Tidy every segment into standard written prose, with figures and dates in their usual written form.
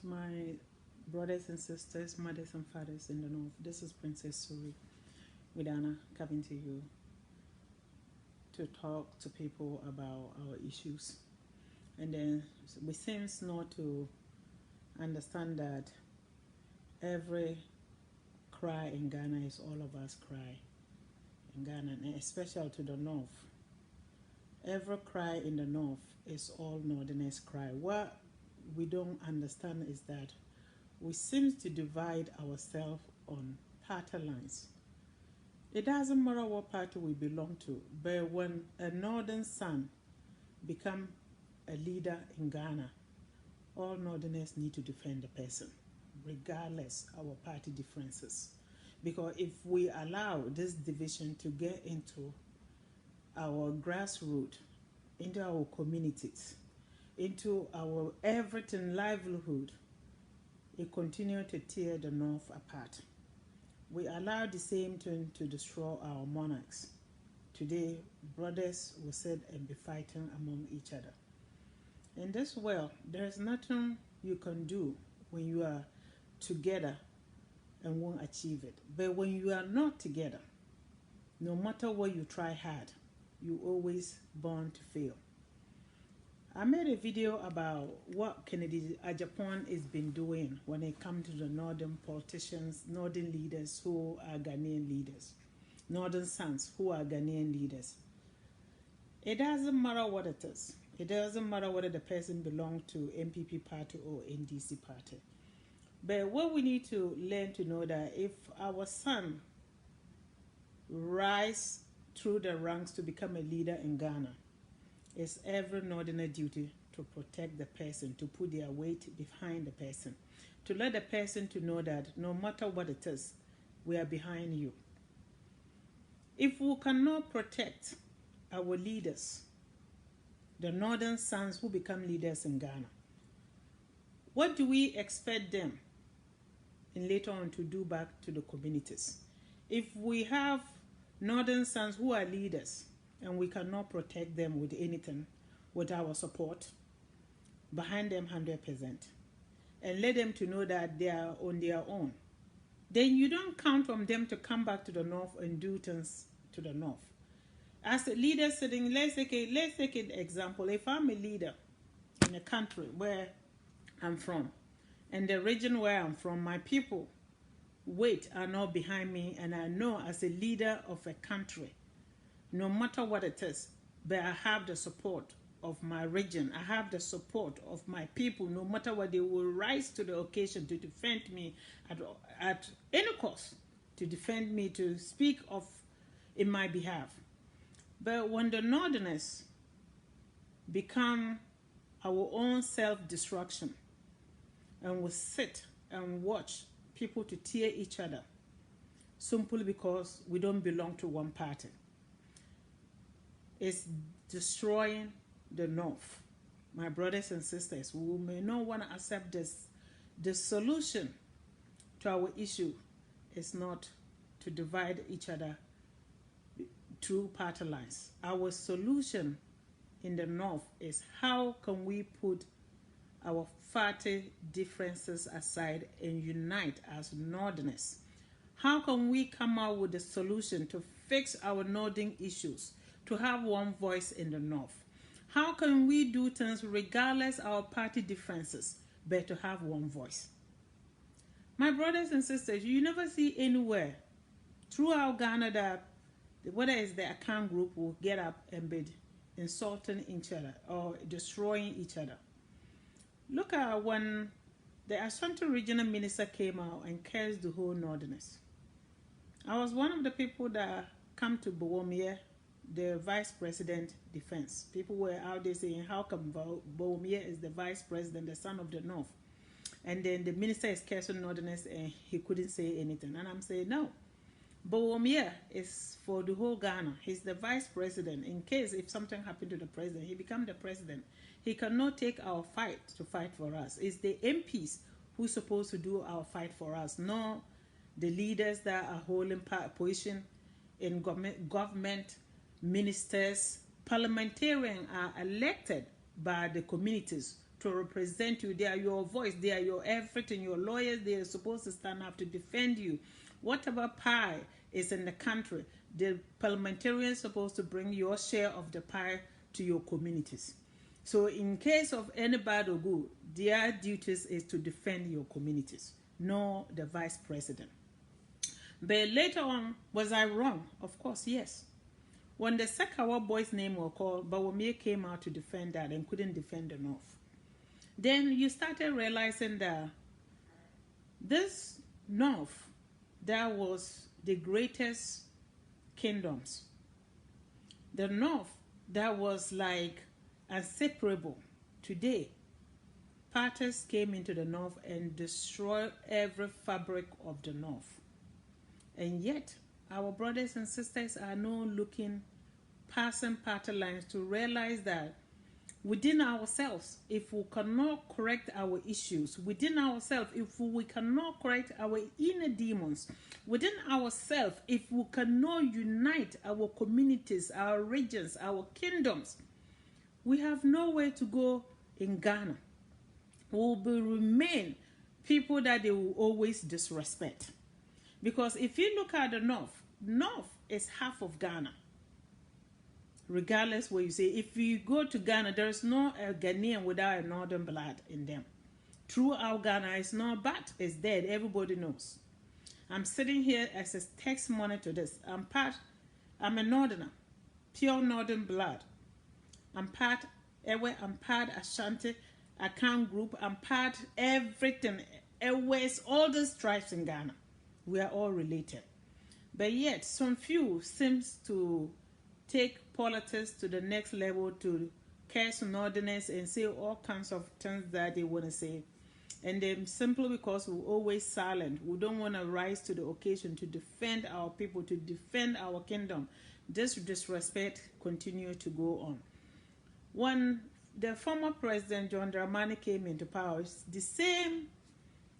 to my brothers and sisters, mothers and fathers in the North. This is Princess Suri with Anna coming to you to talk to people about our issues. And then we seem not to understand that every cry in Ghana is all of us cry in Ghana, and especially to the North. Every cry in the North is all Northerners cry. What we don't understand is that we seem to divide ourselves on party lines. It doesn't matter what party we belong to, but when a northern son become a leader in Ghana, all Northerners need to defend the person, regardless our party differences. Because if we allow this division to get into our grassroots, into our communities, into our everything livelihood, it continues to tear the North apart. We allow the same thing to destroy our monarchs. Today, brothers will sit and be fighting among each other. In this world, there is nothing you can do when you are together and won't achieve it. But when you are not together, no matter what you try hard, you always born to fail. I made a video about what Kennedy Agyepong has been doing when it comes to the northern politicians, northern leaders who are Ghanaian leaders, northern sons who are Ghanaian leaders. It doesn't matter what it is. It doesn't matter whether the person belongs to MPP party or NDC party. But what we need to learn to know that if our son rise through the ranks to become a leader in Ghana, it's every northerner duty to protect the person, to put their weight behind the person, to let the person to know that no matter what it is, we are behind you. If we cannot protect our leaders, the northern sons who become leaders in Ghana, what do we expect them and later on to do back to the communities? If we have northern sons who are leaders and we cannot protect them with anything, with our support, behind them 100%, and let them to know that they are on their own, then you don't count on them to come back to the North and do things to the North. As a leader sitting, let's take an example. If I'm a leader in a country where I'm from, and the region where I'm from, my people weight are not behind me, and I know as a leader of a country, no matter what it is, but I have the support of my region, I have the support of my people, no matter what, they will rise to the occasion to defend me at any cost, to defend me, to speak of in my behalf. But when the Northerners become our own self-destruction, and we sit and watch people to tear each other simply because we don't belong to one party, it's destroying the North. My brothers and sisters, we may not want to accept this. The solution to our issue is not to divide each other through party lines. Our solution in the North is how can we put our party differences aside and unite as Northerners? How can we come out with a solution to fix our northern issues, to have one voice in the North? How can we do things regardless of our party differences, but to have one voice? My brothers and sisters, you never see anywhere throughout Ghana that whether it's the account group will get up and be insulting each other or destroying each other. Look at when the Ashanti regional minister came out and cursed the whole Northerners. I was one of the people that come to Bawumia, the vice president defense. People were out there saying, how come Bawumia is the vice president, the son of the North? And then the minister is cursing Northerners and he couldn't say anything. And I'm saying, no. Bawumia is for the whole Ghana. He's the vice president. In case if something happened to the president, he becomes the president. He cannot take our fight to fight for us. It's the MPs who's supposed to do our fight for us, not the leaders that are holding position in government, ministers. Parliamentarians are elected by the communities to represent you. They are your voice. They are your everything. Your lawyers, they are supposed to stand up to defend you. Whatever pie is in the country, the parliamentarians are supposed to bring your share of the pie to your communities. So in case of any bad or good, their duties is to defend your communities, not the vice president. But later on, was I wrong? Of course, yes. When the Sakawa boy's name was called, Bawumia came out to defend that and couldn't defend the North. Then you started realizing that this North, that was the greatest kingdoms. The North, that was like inseparable. Today, parties came into the North and destroyed every fabric of the North. And yet, our brothers and sisters are now looking, passing party lines to realize that within ourselves, if we cannot correct our issues, within ourselves, if we cannot correct our inner demons, within ourselves, if we cannot unite our communities, our regions, our kingdoms, we have nowhere to go in Ghana. We will remain people that they will always disrespect. Because if you look at the North, North is half of Ghana. Regardless what you say, if you go to Ghana, there is no Ghanaian without a northern blood in them. Throughout Ghana, it's not bad, it's dead, everybody knows. I'm sitting here as a testimony to this. I'm a northerner, pure northern blood. I'm part Ewe, I'm part Ashanti, Akan group, I'm part everything, Ewes, all these tribes in Ghana. We are all related. But yet, some few seems to take politics to the next level to curse northerners and say all kinds of things that they want to say. And then simply because we're always silent, we don't want to rise to the occasion to defend our people, to defend our kingdom. This disrespect continues to go on. When the former president John Dramani came into power, the same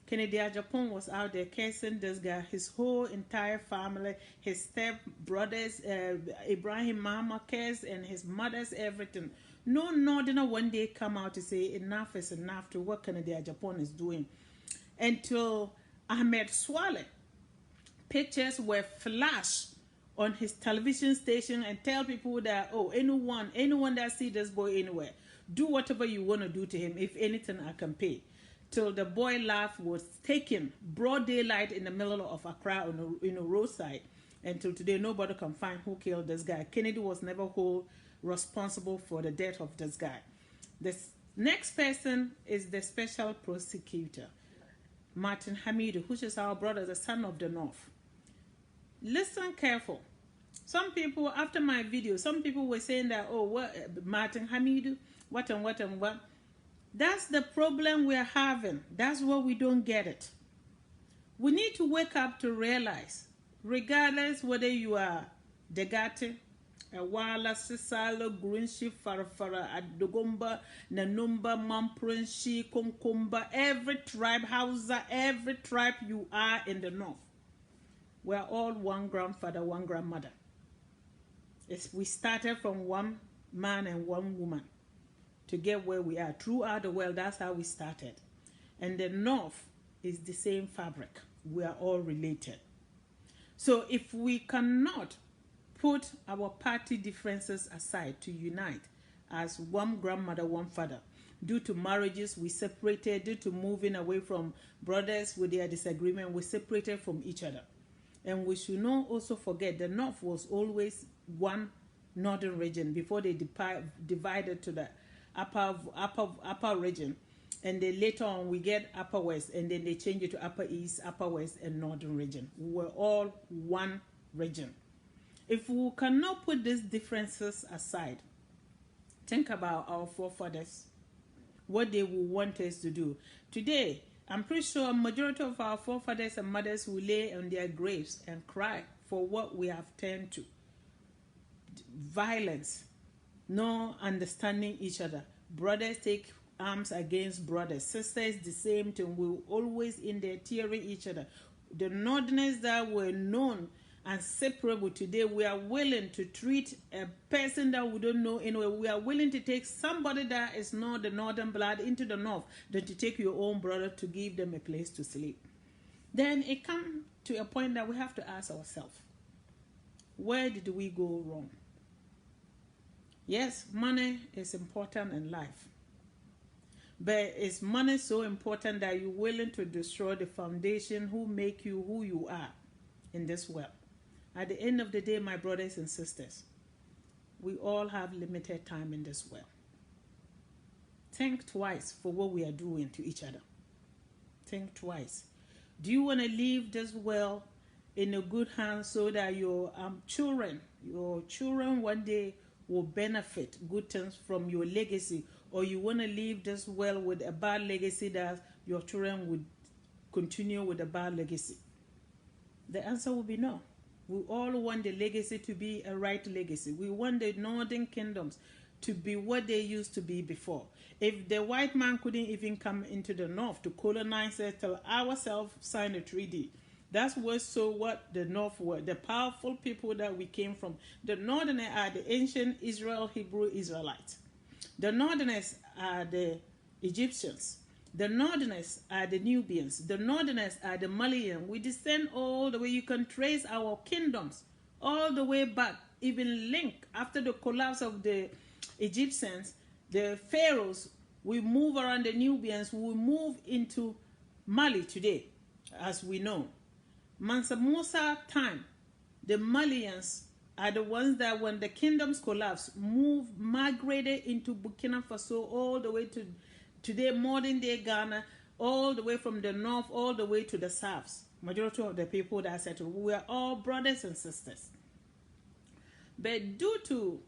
Kennedy Agyepong was out there cursing this guy, his whole entire family, his step brothers, Ibrahim Mama cursed, and his mother's everything. No northerner one day come out to say enough is enough to what Kennedy Agyepong is doing. Until Ahmed Swale pictures were flashed on his television station and tell people that, oh, anyone that see this boy anywhere, do whatever you want to do to him. If anything, I can pay. Till the boy life was taken broad daylight in the middle of Accra on a roadside. Until today, nobody can find who killed this guy. Kennedy was never held responsible for the death of this guy. The next person is the special prosecutor, Martin Hamidu, which is our brother, the son of the North. Listen careful. Some people, after my video, some people were saying that, oh, what, Martin Hamidu, what and what and what. That's the problem we're having. That's why we don't get it. We need to wake up to realize, regardless whether you are Degate, Awala, Sisalo, Grunshi, Farafara, Adogomba, Nanumba, Mamprenshi, Konkomba, every tribe, Hausa, every tribe you are in the North. We're all one grandfather, one grandmother. We started from one man and one woman to get where we are. Throughout the world, that's how we started. And the North is the same fabric. We are all related. So if we cannot put our party differences aside to unite as one grandmother, one father, due to marriages, we separated. Due to moving away from brothers with their disagreement, we separated from each other. And we should not also forget the North was always one northern region before they divided to the upper region, and then later on we get upper west, and then they change it to upper east, upper west, and northern region. We were all one region. If we cannot put these differences aside, think about our forefathers, what they will want us to do. Today, I'm pretty sure a majority of our forefathers and mothers will lay on their graves and cry for what we have turned to. Violence, no understanding each other. Brothers take arms against brothers. Sisters, the same thing. We're always in there tearing each other. The northerners that were known and separable. Today we are willing to treat a person that we don't know anyway. We are willing to take somebody that is not the northern blood into the north than to take your own brother to give them a place to sleep. Then it comes to a point that we have to ask ourselves, where did we go wrong? Yes, money is important in life. But is money so important that you're willing to destroy the foundation who make you who you are in this world? At the end of the day, my brothers and sisters, we all have limited time in this world. Think twice for what we are doing to each other. Think twice. Do you want to leave this world in a good hands so that your children one day will benefit good things from your legacy? Or you want to leave this world with a bad legacy that your children would continue with a bad legacy? The answer will be no. We all want the legacy to be a right legacy. We want the northern kingdoms to be what they used to be before. If the white man couldn't even come into the north to colonize it, till ourselves sign a treaty. That's what the north were, the powerful people that we came from. The northerners are the ancient Israel, Hebrew Israelites. The northerners are the Egyptians. The northerners are the Nubians. The northerners are the Malians. We descend all the way. You can trace our kingdoms all the way back, even link after the collapse of the Egyptians, the pharaohs. We move around the Nubians. We move into Mali today, as we know. Mansa Musa time, the Malians are the ones that when the kingdoms collapsed, migrated into Burkina Faso all the way to today, modern day Ghana, all the way from the north, all the way to the south. Majority of the people that settled, we are all brothers and sisters. But due to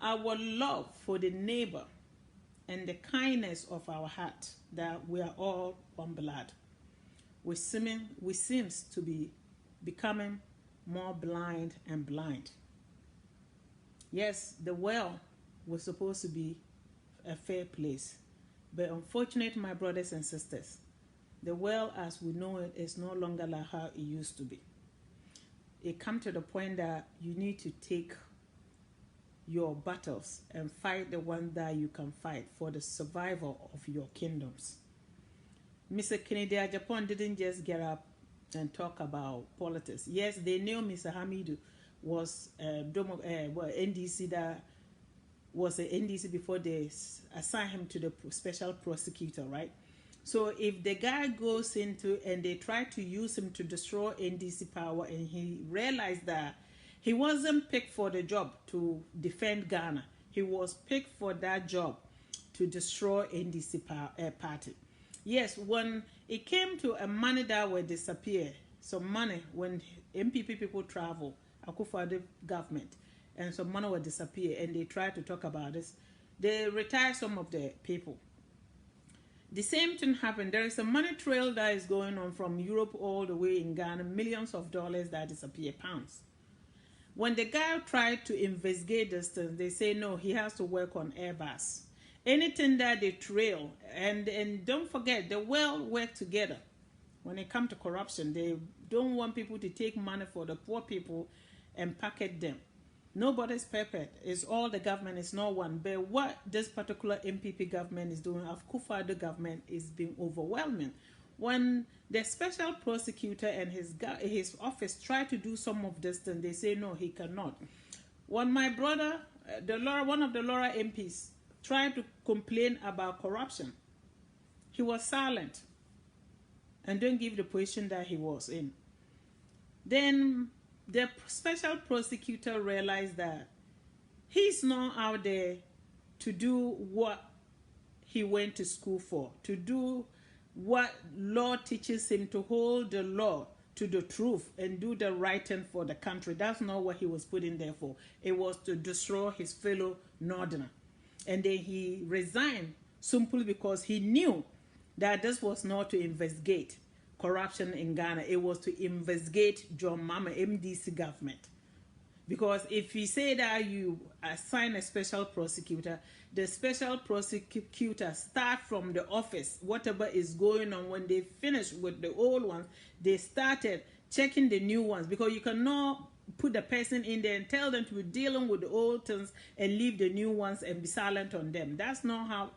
our love for the neighbor and the kindness of our heart, that we are all one blood, we seems to be becoming more blind and blind. Yes, the world was supposed to be a fair place, but unfortunately, my brothers and sisters, the world as we know it is no longer like how it used to be. It comes to the point that you need to take your battles and fight the one that you can fight for the survival of your kingdoms. Mr. Kennedy Agyepong didn't just get up and talk about politics. Yes, they knew Mr. Hamidu was NDC, that was an NDC before they assigned him to the special prosecutor, right? So if the guy goes into and they try to use him to destroy NDC power, and he realized that he wasn't picked for the job to defend Ghana, he was picked for that job to destroy NDC party. Yes, when it came to a money that would disappear, some money, when MPP people travel, Akufo-Addo government, and some money would disappear, and they try to talk about this, they retire some of the people. The same thing happened. There is a money trail that is going on from Europe all the way in Ghana, millions of dollars that disappear, pounds. When the guy tried to investigate this thing, they say no, he has to work on Airbus. Anything that they trail, and don't forget, the world work together. When it comes to corruption, they don't want people to take money for the poor people and packet them. Nobody's perfect. It's all the government. It's not one. But what this particular MPP government is doing, Akufo-Addo government, is being overwhelming. When the special prosecutor and his office try to do some of this thing, they say no, he cannot. When my brother, one of the Laura MPs, tried to complain about corruption, he was silent and don't give the position that he was in. Then the special prosecutor realized that he's not out there to do what he went to school for, to do what law teaches him, to hold the law to the truth and do the right thing for the country. That's not what he was put in there for. It was to destroy his fellow northerner. And then he resigned simply because he knew that this was not to investigate corruption in Ghana. It was to investigate John Mahama, MDC government. Because if you say that you assign a special prosecutor, the special prosecutor start from the office, whatever is going on. When they finish with the old ones, they started checking the new ones, because you cannot put the person in there and tell them to be dealing with the old things and leave the new ones and be silent on them. That's not how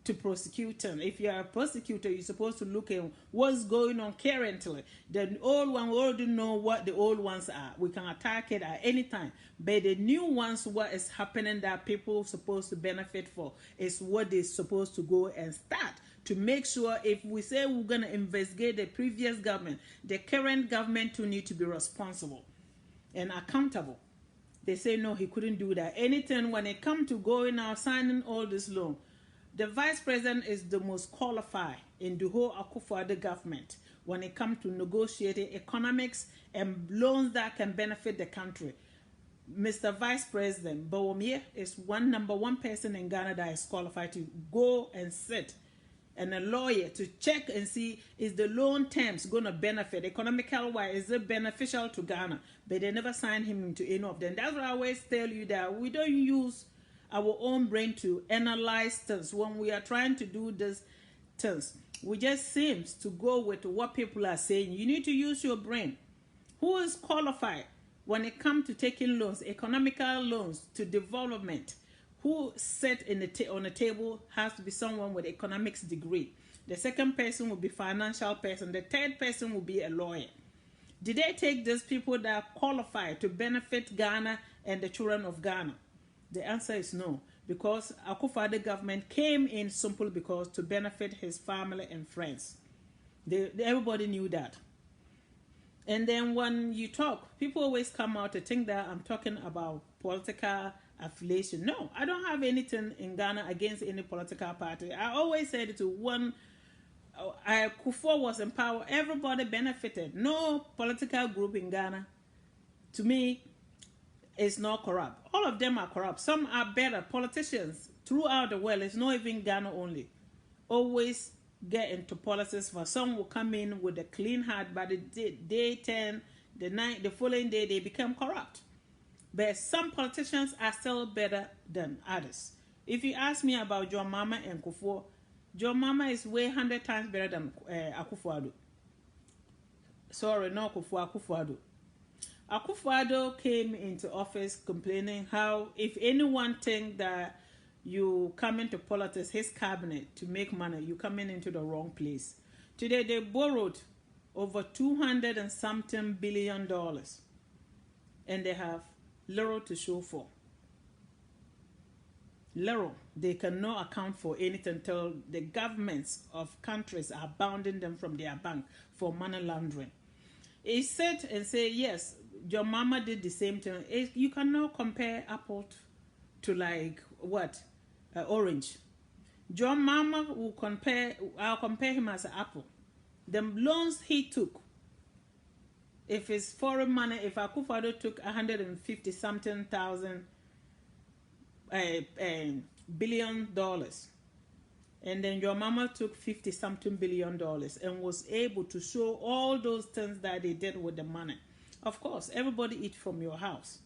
to prosecute them. If you are a prosecutor, you're supposed to look at what's going on currently. The old one, we already know what the old ones are. We can attack it at any time. But the new ones, what is happening that people are supposed to benefit for, is what they're supposed to go and start to make sure. If we say we're going to investigate the previous government, the current government too need to be responsible and accountable. They say no, he couldn't do that. Anything when it comes to going out signing all this loan, the vice president is the most qualified in the whole Akufo-Addo government when it comes to negotiating economics and loans that can benefit the country. Mr. Vice President Bawumia is number one person in Ghana that is qualified to go and sit and a lawyer to check and see is the loan terms going to benefit economical wise, is it beneficial to Ghana? But they never signed him into any of them. That's why I always tell you that we don't use our own brain to analyze things when we are trying to do these things. We just seems to go with what people are saying. You need to use your brain. Who is qualified when it comes to taking loans, economical loans to development? Who set in on the table has to be someone with economics degree. The second person will be financial person. The third person will be a lawyer. Did they take these people that are qualified to benefit Ghana and the children of Ghana? The answer is no, because Akufo-Addo government came in simply because to benefit his family and friends. Everybody knew that. And then when you talk, people always come out to think that I'm talking about political affiliation. No, I don't have anything in Ghana against any political party. I always said it to one, Kufuor was in power, everybody benefited. No political group in Ghana, to me, is not corrupt. All of them are corrupt. Some are better. Politicians throughout the world, it's not even Ghana only, always get into politics. For some will come in with a clean heart, but the day 10, the following day, they become corrupt. But some politicians are still better than others. If you ask me about John Mama and Kufuor, John Mama is way 100 times better than Akufo-Addo. Sorry, not Kufuor, Akufo-Addo. Akufo-Addo came into office complaining how if anyone think that you come into politics, his cabinet, to make money, you coming into the wrong place. Today they borrowed over $200 and something billion, and they have little to show for. Little. They cannot account for anything until the governments of countries are bounding them from their bank for money laundering. He said and say yes, your mama did the same thing. You cannot compare apple to like what? Orange. John Mama will compare, I'll compare him as an apple. The loans he took, if it's foreign money, if Akufo-Addo took 150 something thousand billion dollars, and then your mama took 50 something billion dollars and was able to show all those things that they did with the money. Of course, everybody eat from your house.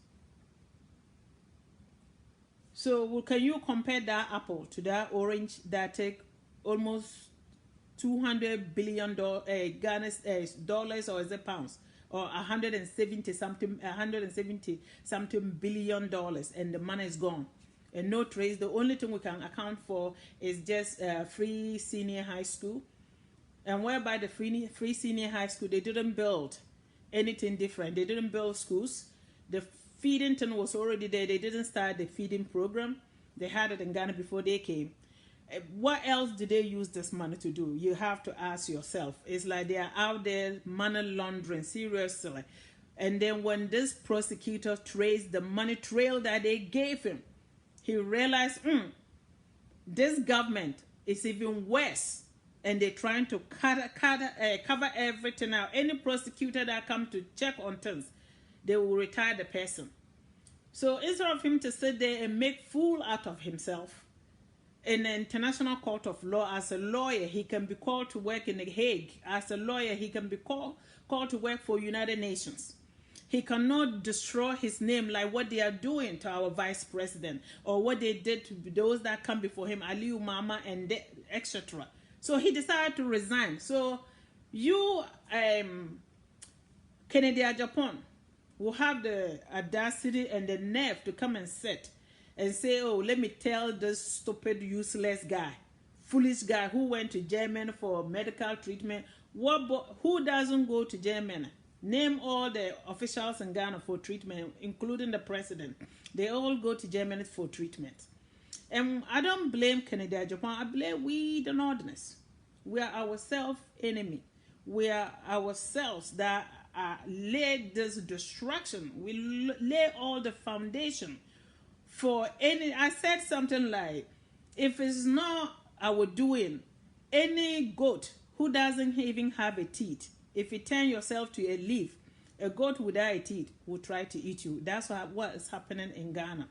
So can you compare that apple to that orange that take almost $200 billion Ghana's dollars, or is it pounds, or 170 something billion dollars, and the money is gone and no trace? The only thing we can account for is just free senior high school, and whereby the free senior high school, they didn't build anything different. They didn't build schools. The feeding thing was already there. They didn't start the feeding program. They had it in Ghana before they came. What else did they use this money to do? You have to ask yourself. It's like they are out there money laundering, seriously. And then when this prosecutor traced the money trail that they gave him, he realized, this government is even worse. And they're trying to cover everything out. Any prosecutor that comes to check on things, they will retire the person. So instead of him to sit there and make fool out of himself in the International Court of Law, as a lawyer, he can be called to work in The Hague. As a lawyer, he can be called to work for United Nations. He cannot destroy his name like what they are doing to our vice president, or what they did to those that come before him, Aliu Mama and etc. So he decided to resign. So you Kennedy Agyepong will have the audacity and the nerve to come and sit and say, oh, let me tell this stupid, useless guy, foolish guy who went to Germany for medical treatment. Who doesn't go to Germany? Name all the officials in Ghana for treatment, including the president. They all go to Germany for treatment. And I don't blame Kennedy Agyepong. I blame we, the Northerners. We are ourselves enemy. We are ourselves that lay this destruction. We lay all the foundation for any. I said something like, if it's not our doing, any goat who doesn't even have a teeth, if you turn yourself to a leaf, a goat without a teeth will try to eat you. That's what is happening in Ghana.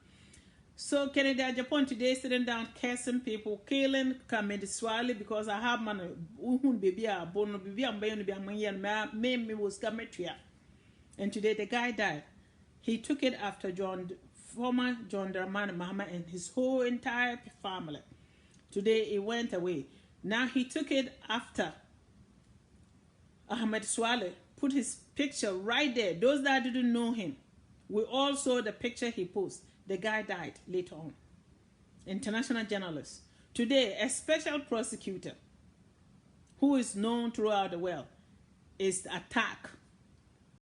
So Kennedy Agyepong today sitting down cursing people, killing Kennedy Swally because I have money. And today the guy died. He took it after former John Dramani Mahama and his whole entire family. Today he went away. Now he took it after Ahmed Swale put his picture right there. Those that didn't know him, we all saw the picture he posted. The guy died later on. International journalist. Today, a special prosecutor who is known throughout the world is attacked